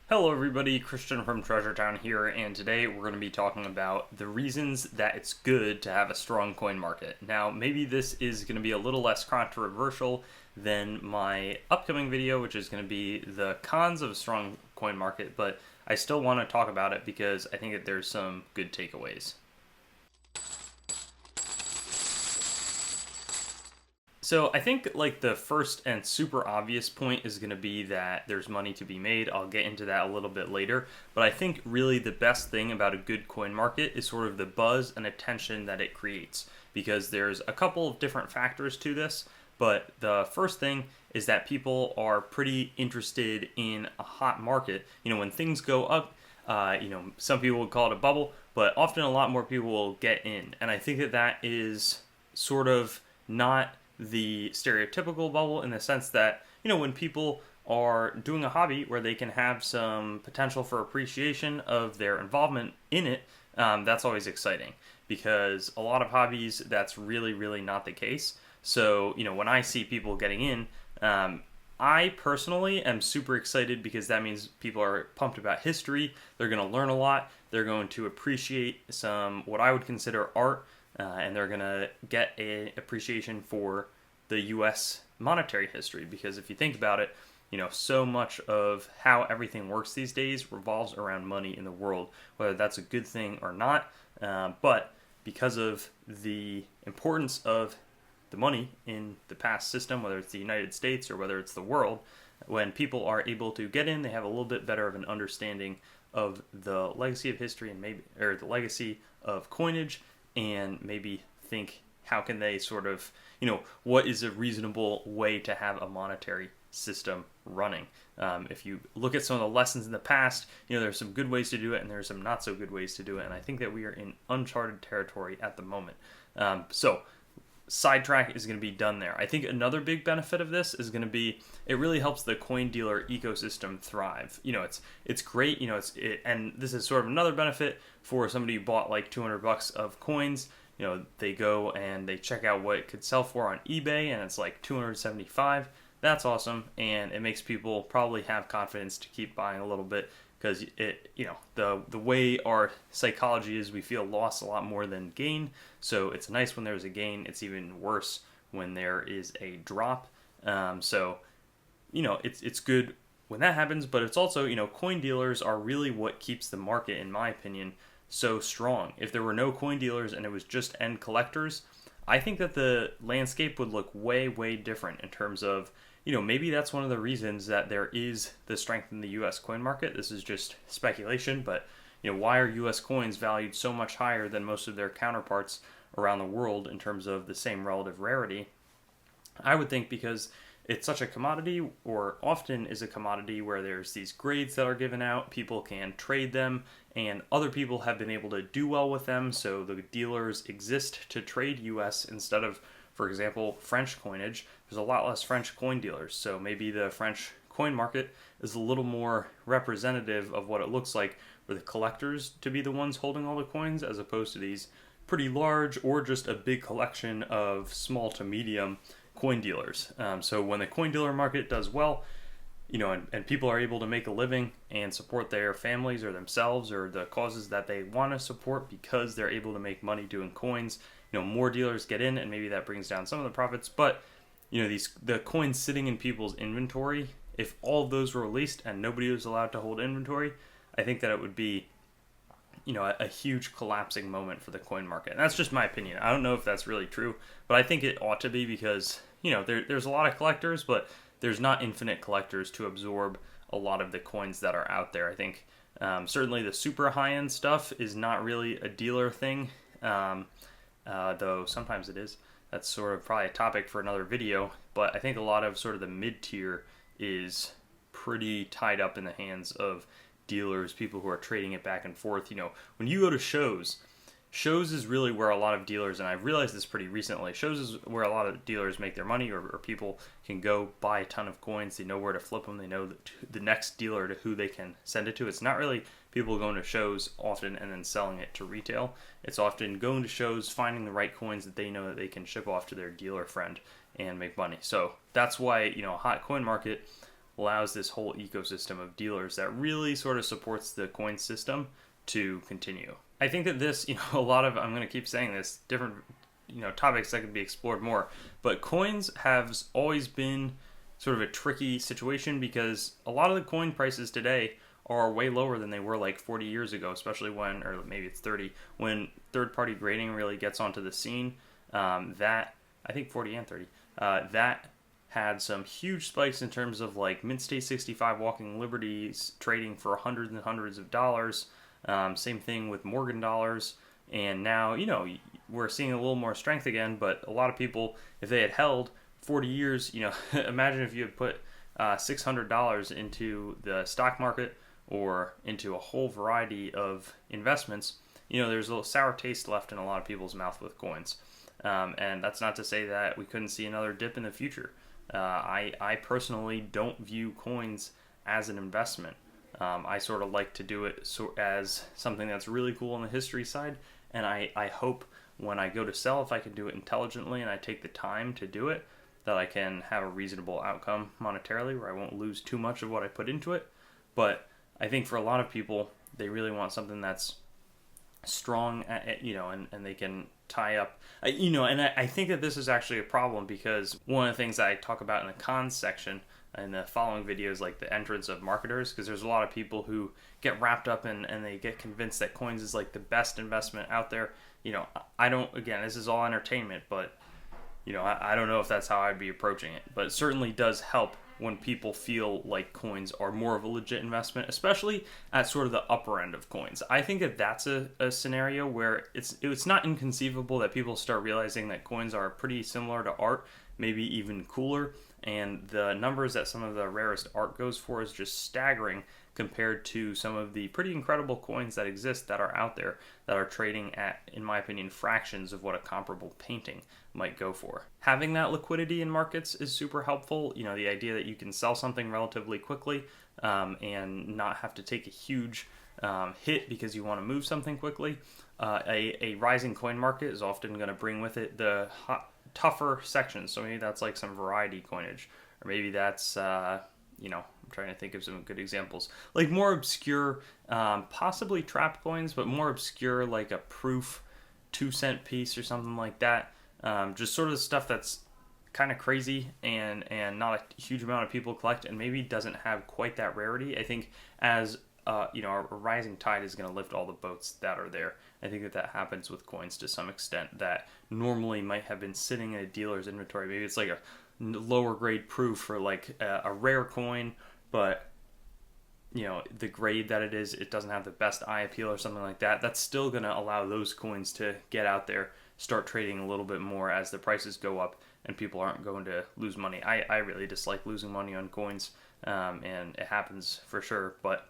Hello everybody, Christian from Treasure Town here, and today we're going to be talking about the reasons that it's good to have a strong coin market. Now, maybe this is going to be a little less controversial than my upcoming video, which is going to be the cons of a strong coin market, but I still want to talk about it because I think that there's some good takeaways. So I think like the first and super obvious point is going to be that there's money to be made. I'll get into that a little bit later, but I think really the best thing about a good coin market is sort of the buzz and attention that it creates, because there's a couple of different factors to this. But the first thing is that people are pretty interested in a hot market. When things go up, some people would call it a bubble, but often a lot more people will get in. And I think that that is sort of not the stereotypical bubble, in the sense that, when people are doing a hobby where they can have some potential for appreciation of their involvement in it, that's always exciting, because a lot of hobbies, that's really, really not the case. So, when I see people getting in, I personally am super excited, because that means people are pumped about history. They're going to learn a lot. They're going to appreciate some, what I would consider art, and they're going to get an appreciation for the U.S. monetary history. Because if you think about it, so much of how everything works these days revolves around money in the world, whether that's a good thing or not. But because of the importance of the money in the past system, whether it's the United States or whether it's the world, when people are able to get in, they have a little bit better of an understanding of the legacy of history, and maybe, or the legacy of coinage, and maybe think, how can they sort of, what is a reasonable way to have a monetary system running? If you look at some of the lessons in the past, there's some good ways to do it, and there's some not so good ways to do it. And I think that we are in uncharted territory at the moment. So sidetrack is going to be done there. I think another big benefit of this is going to be, it really helps the coin dealer ecosystem thrive. It's great. And this is sort of another benefit for somebody who bought like $200 of coins. They go and they check out what it could sell for on eBay, and it's like $275. That's awesome, and it makes people probably have confidence to keep buying a little bit, because the way our psychology is, we feel loss a lot more than gain. So it's nice when there's a gain. It's even worse when there is a drop. So it's good when that happens, but it's also, coin dealers are really what keeps the market, in my opinion, so strong. If there were no coin dealers and it was just end collectors, I think that the landscape would look way, way different in terms of, maybe that's one of the reasons that there is the strength in the U.S. coin market. This is just speculation, but, why are U.S. coins valued so much higher than most of their counterparts around the world in terms of the same relative rarity? I would think because it's such a commodity, or often is a commodity, where there's these grades that are given out, people can trade them, and other people have been able to do well with them, so the dealers exist to trade US instead of, for example, French coinage. There's a lot less French coin dealers, so maybe the French coin market is a little more representative of what it looks like for the collectors to be the ones holding all the coins, as opposed to these pretty large, or just a big collection of small to medium coin dealers. So when the coin dealer market does well, and people are able to make a living and support their families or themselves or the causes that they want to support, because they're able to make money doing coins, more dealers get in, and maybe that brings down some of the profits. But the coins sitting in people's inventory, if all of those were released and nobody was allowed to hold inventory, I think that it would be a huge collapsing moment for the coin market. And that's just my opinion. I don't know if that's really true, but I think it ought to be, because there's a lot of collectors, but there's not infinite collectors to absorb a lot of the coins that are out there. I think certainly the super high-end stuff is not really a dealer thing, though sometimes it is. That's sort of probably a topic for another video, but I think a lot of sort of the mid-tier is pretty tied up in the hands of dealers, people who are trading it back and forth. When you go to shows is really where a lot of dealers, and I've realized this pretty recently, shows is where a lot of dealers make their money, or people can go buy a ton of coins. They know where to flip them. They know the next dealer to who they can send it to. It's not really people going to shows often and then selling it to retail. It's often going to shows, finding the right coins that they know that they can ship off to their dealer friend and make money. So that's why, a hot coin market allows this whole ecosystem of dealers that really sort of supports the coin system to continue. I think that this, a lot of, I'm going to keep saying this, different, topics that could be explored more, but coins have always been sort of a tricky situation because a lot of the coin prices today are way lower than they were like 40 years ago, especially when, or maybe it's 30, when third-party grading really gets onto the scene. That, I think 40 and 30, that had some huge spikes in terms of like mint state 65 walking liberties trading for hundreds and hundreds of dollars. Same thing with Morgan dollars. And now, we're seeing a little more strength again, but a lot of people, if they had held 40 years, imagine if you had put $600 into the stock market or into a whole variety of investments, there's a little sour taste left in a lot of people's mouth with coins. And that's not to say that we couldn't see another dip in the future. I personally don't view coins as an investment. I sort of like to do it as something that's really cool on the history side, and I hope when I go to sell, if I can do it intelligently and I take the time to do it, that I can have a reasonable outcome monetarily where I won't lose too much of what I put into it. But I think for a lot of people, they really want something that's strong, and they can tie up, and I think that this is actually a problem because one of the things that I talk about in the cons section in the following videos, like the entrance of marketers, because there's a lot of people who get wrapped up and they get convinced that coins is like the best investment out there. I don't, again, this is all entertainment, but I don't know if that's how I'd be approaching it, but it certainly does help when people feel like coins are more of a legit investment, especially at sort of the upper end of coins. I think that that's a scenario where it's not inconceivable that people start realizing that coins are pretty similar to art, maybe even cooler, and the numbers that some of the rarest art goes for is just staggering compared to some of the pretty incredible coins that exist that are out there that are trading at, in my opinion, fractions of what a comparable painting might go for. Having that liquidity in markets is super helpful. The idea that you can sell something relatively quickly and not have to take a huge hit because you want to move something quickly. A rising coin market is often going to bring with it the tougher sections. So maybe that's like some variety coinage, or maybe that's, I'm trying to think of some good examples, like more obscure, possibly trap coins, but more obscure, like a proof 2-cent piece or something like that. Just sort of the stuff that's kind of crazy and not a huge amount of people collect, and maybe doesn't have quite that rarity. I think as a rising tide is going to lift all the boats that are there. I think that happens with coins to some extent that normally might have been sitting in a dealer's inventory. Maybe it's like a lower grade proof for like a rare coin, but the grade that it is, it doesn't have the best eye appeal or something like that. That's still going to allow those coins to get out there, start trading a little bit more as the prices go up, and people aren't going to lose money. I really dislike losing money on coins, and it happens for sure, but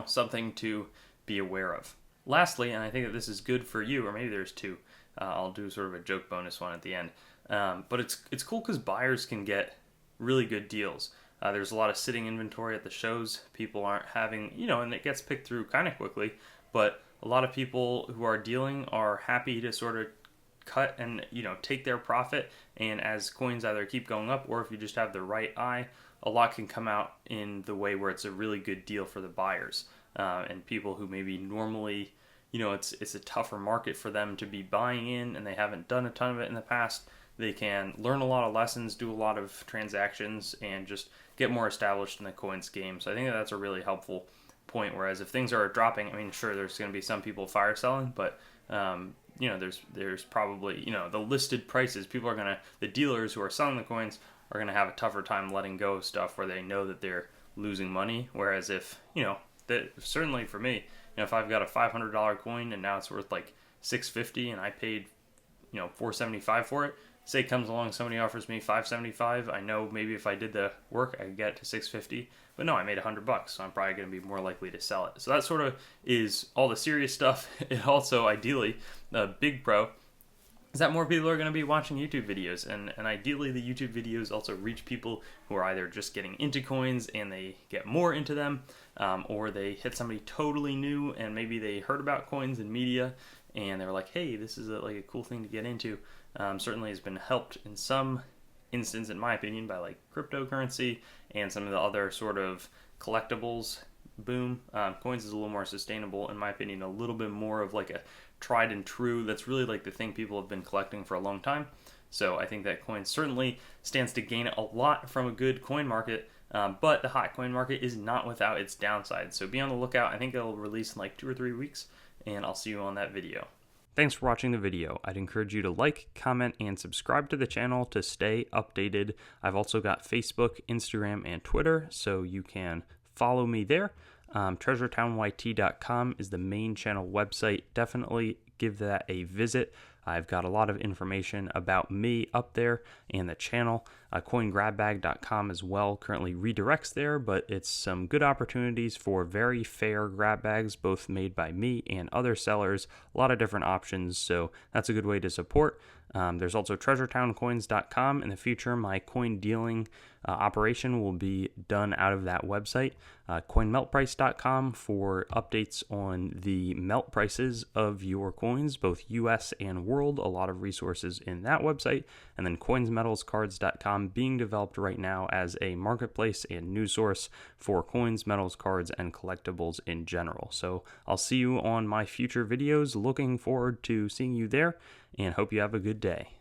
something to be aware of. Lastly, and I think that this is good for you, or maybe there's two, I'll do sort of a joke bonus one at the end, but it's cool because buyers can get really good deals. There's a lot of sitting inventory at the shows. People aren't having, and it gets picked through kind of quickly, but a lot of people who are dealing are happy to sort of cut and, take their profit. And as coins either keep going up, or if you just have the right eye, a lot can come out in the way where it's a really good deal for the buyers. And people who maybe normally, it's a tougher market for them to be buying in, and they haven't done a ton of it in the past. They can learn a lot of lessons, do a lot of transactions, and just get more established in the coins game. So I think that's a really helpful point. Whereas if things are dropping, sure, there's going to be some people fire selling, but there's probably, the listed prices. People are the dealers who are selling the coins are going to have a tougher time letting go of stuff where they know that they're losing money. Whereas if, certainly for me, if I've got a $500 coin and now it's worth like $650 and I paid, $475 for it, say comes along, somebody offers me $575, I know maybe if I did the work, I could get it to $650, but no, I made $100, so I'm probably going to be more likely to sell it. So that sort of is all the serious stuff. It also, ideally, the big pro is that more people are going to be watching YouTube videos, and ideally the YouTube videos also reach people who are either just getting into coins and they get more into them, or they hit somebody totally new and maybe they heard about coins in media and they were like, hey, this is a cool thing to get into. Certainly has been helped in some instance, in my opinion, by like cryptocurrency and some of the other sort of collectibles boom. Coins is a little more sustainable, in my opinion, a little bit more of like a tried and true. That's really like the thing people have been collecting for a long time. So I think that coin certainly stands to gain a lot from a good coin market. But the hot coin market is not without its downside. So be on the lookout. I think it'll release in like 2 or 3 weeks, and I'll see you on that video. Thanks for watching the video. I'd encourage you to like, comment, and subscribe to the channel to stay updated. I've also got Facebook, Instagram, and Twitter, so you can follow me there. TreasureTownYT.com is the main channel website. Definitely give that a visit. I've got a lot of information about me up there and the channel. CoinGrabBag.com as well currently redirects there, but it's some good opportunities for very fair grab bags, both made by me and other sellers. A lot of different options, so that's a good way to support. There's also TreasureTownCoins.com. In the future, my coin dealing operation will be done out of that website. CoinMeltPrice.com for updates on the melt prices of your coins, both US and world. A lot of resources in that website. And then CoinsMetalsCards.com being developed right now as a marketplace and news source for coins, metals, cards, and collectibles in general. So I'll see you on my future videos. Looking forward to seeing you there, and hope you have a good day.